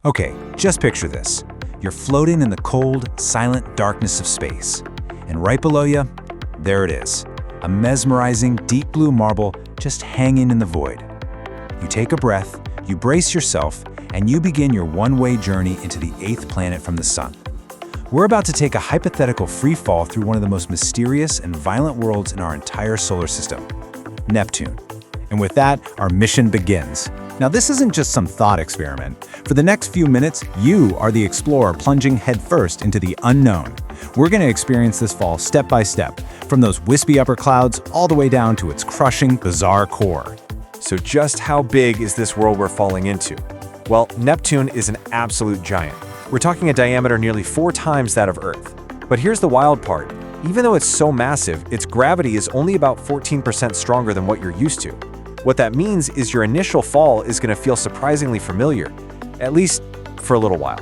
Okay, just picture this. You're floating in the cold, silent darkness of space. And right below you, there it is. A mesmerizing, deep blue marble just hanging in the void. You take a breath, you brace yourself, and you begin your one-way journey into the 8th planet from the Sun. We're about to take a hypothetical free fall through one of the most mysterious and violent worlds in our entire solar system, Neptune. And with that, our mission begins. Now, this isn't just some thought experiment. For the next few minutes, you are the explorer plunging headfirst into the unknown. We're going to experience this fall step by step, from those wispy upper clouds all the way down to its crushing, bizarre core. So just how big is this world we're falling into? Well, Neptune is an absolute giant. We're talking a diameter nearly 4 times that of Earth. But here's the wild part. Even though it's so massive, its gravity is only about 14% stronger than what you're used to. What that means is your initial fall is going to feel surprisingly familiar, at least for a little while.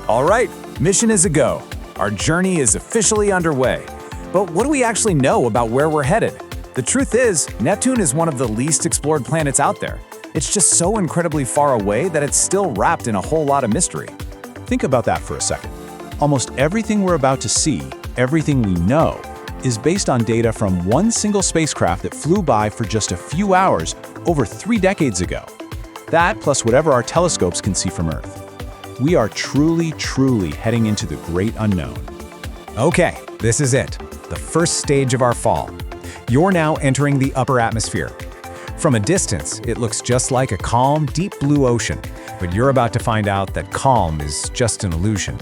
All right, mission is a go. Our journey is officially underway. But what do we actually know about where we're headed? The truth is, Neptune is one of the least explored planets out there. It's just so incredibly far away that it's still wrapped in a whole lot of mystery. Think about that for a second. Almost everything we're about to see, everything we know, is based on data from one single spacecraft that flew by for just a few hours over 3 decades ago. That plus whatever our telescopes can see from Earth. We are truly heading into the great unknown. Okay, this is it. The first stage of our fall. You're now entering the upper atmosphere. From a distance, it looks just like a calm, deep blue ocean, but you're about to find out that calm is just an illusion.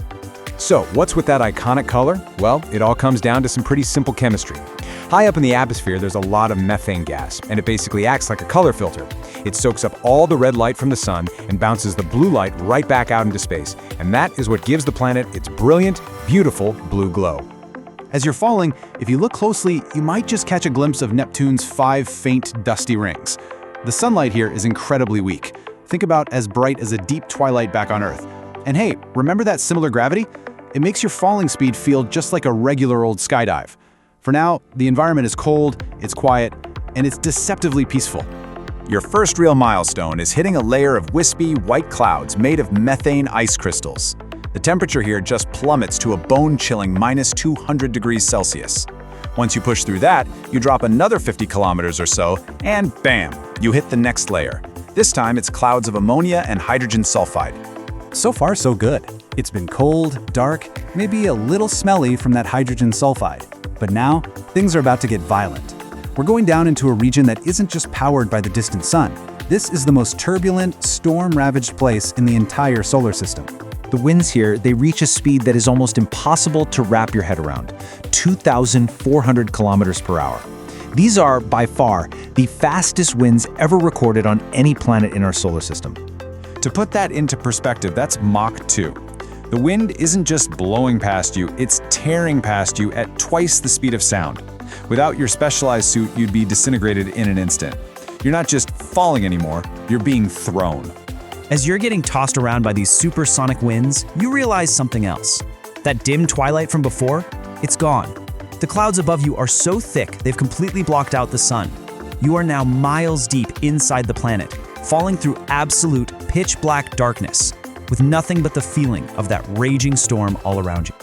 So, what's with that iconic color? Well, it all comes down to some pretty simple chemistry. High up in the atmosphere, there's a lot of methane gas, and it basically acts like a color filter. It soaks up all the red light from the sun and bounces the blue light right back out into space, and that is what gives the planet its brilliant, beautiful blue glow. As you're falling, if you look closely, you might just catch a glimpse of Neptune's 5 faint, dusty rings. The sunlight here is incredibly weak. Think about as bright as a deep twilight back on Earth. And hey, remember that similar gravity? It makes your falling speed feel just like a regular old skydive. For now, the environment is cold, it's quiet, and it's deceptively peaceful. Your first real milestone is hitting a layer of wispy, white clouds made of methane ice crystals. The temperature here just plummets to a bone-chilling -200 degrees Celsius. Once you push through that, you drop another 50 kilometers or so, and bam, you hit the next layer. This time, it's clouds of ammonia and hydrogen sulfide. So far, so good. It's been cold, dark, maybe a little smelly from that hydrogen sulfide. But now, things are about to get violent. We're going down into a region that isn't just powered by the distant sun. This is the most turbulent, storm-ravaged place in the entire solar system. The winds here, they reach a speed that is almost impossible to wrap your head around, 2,400 kilometers per hour. These are, by far, the fastest winds ever recorded on any planet in our solar system. To put that into perspective, that's Mach 2. The wind isn't just blowing past you, it's tearing past you at twice the speed of sound. Without your specialized suit, you'd be disintegrated in an instant. You're not just falling anymore, you're being thrown. As you're getting tossed around by these supersonic winds, you realize something else. That dim twilight from before, it's gone. The clouds above you are so thick they've completely blocked out the sun. You are now miles deep inside the planet, falling through absolute pitch-black darkness, with nothing but the feeling of that raging storm all around you.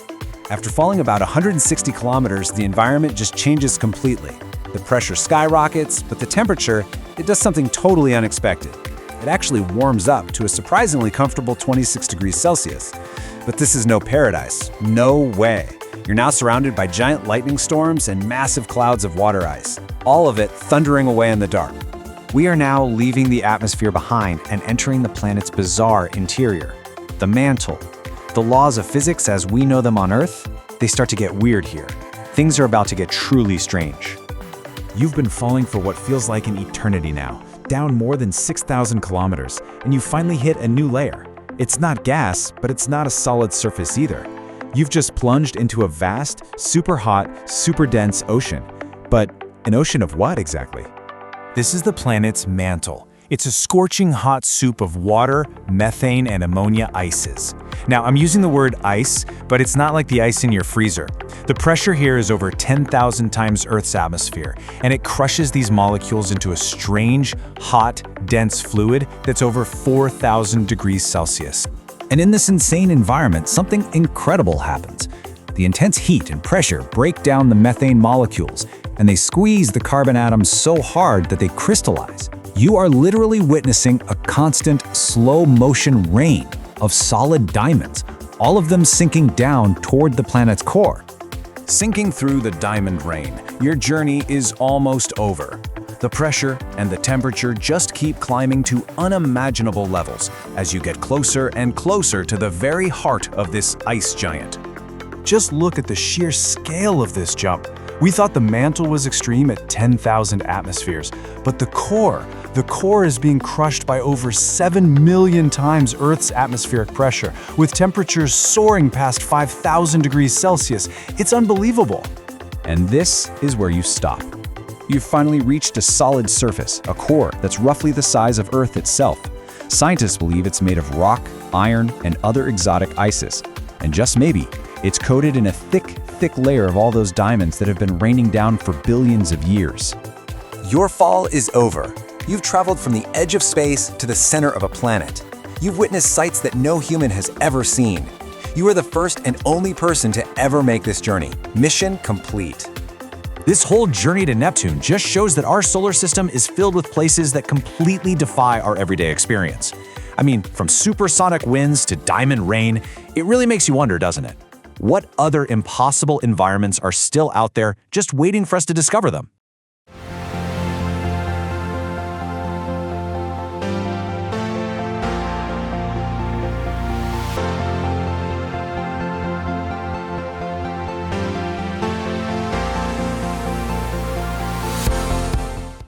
After falling about 160 kilometers, the environment just changes completely. The pressure skyrockets, but the temperature, it does something totally unexpected. It actually warms up to a surprisingly comfortable 26 degrees Celsius. But this is no paradise. No way. You're now surrounded by giant lightning storms and massive clouds of water ice, all of it thundering away in the dark. We are now leaving the atmosphere behind and entering the planet's bizarre interior. The mantle. The laws of physics as we know them on Earth, they start to get weird here. Things are about to get truly strange. You've been falling for what feels like an eternity now, down more than 6,000 kilometers, and you finally hit a new layer. It's not gas, but it's not a solid surface either. You've just plunged into a vast, super hot, super dense ocean. But an ocean of what exactly? This is the planet's mantle. It's a scorching hot soup of water, methane, and ammonia ices. Now, I'm using the word ice, but it's not like the ice in your freezer. The pressure here is over 10,000 times Earth's atmosphere, and it crushes these molecules into a strange, hot, dense fluid that's over 4,000 degrees Celsius. And in this insane environment, something incredible happens. The intense heat and pressure break down the methane molecules, and they squeeze the carbon atoms so hard that they crystallize. You are literally witnessing a constant, slow-motion rain of solid diamonds, all of them sinking down toward the planet's core. Sinking through the diamond rain, your journey is almost over. The pressure and the temperature just keep climbing to unimaginable levels as you get closer and closer to the very heart of this ice giant. Just look at the sheer scale of this jump. We thought the mantle was extreme at 10,000 atmospheres, but the core is being crushed by over 7 million times Earth's atmospheric pressure, with temperatures soaring past 5,000 degrees Celsius. It's unbelievable. And this is where you stop. You've finally reached a solid surface, a core that's roughly the size of Earth itself. Scientists believe it's made of rock, iron, and other exotic ices. And just maybe, it's coated in a thick layer of all those diamonds that have been raining down for billions of years. Your fall is over. You've traveled from the edge of space to the center of a planet. You've witnessed sights that no human has ever seen. You are the first and only person to ever make this journey. Mission complete. This whole journey to Neptune just shows that our solar system is filled with places that completely defy our everyday experience. I mean, from supersonic winds to diamond rain, it really makes you wonder, doesn't it? What other impossible environments are still out there just waiting for us to discover them?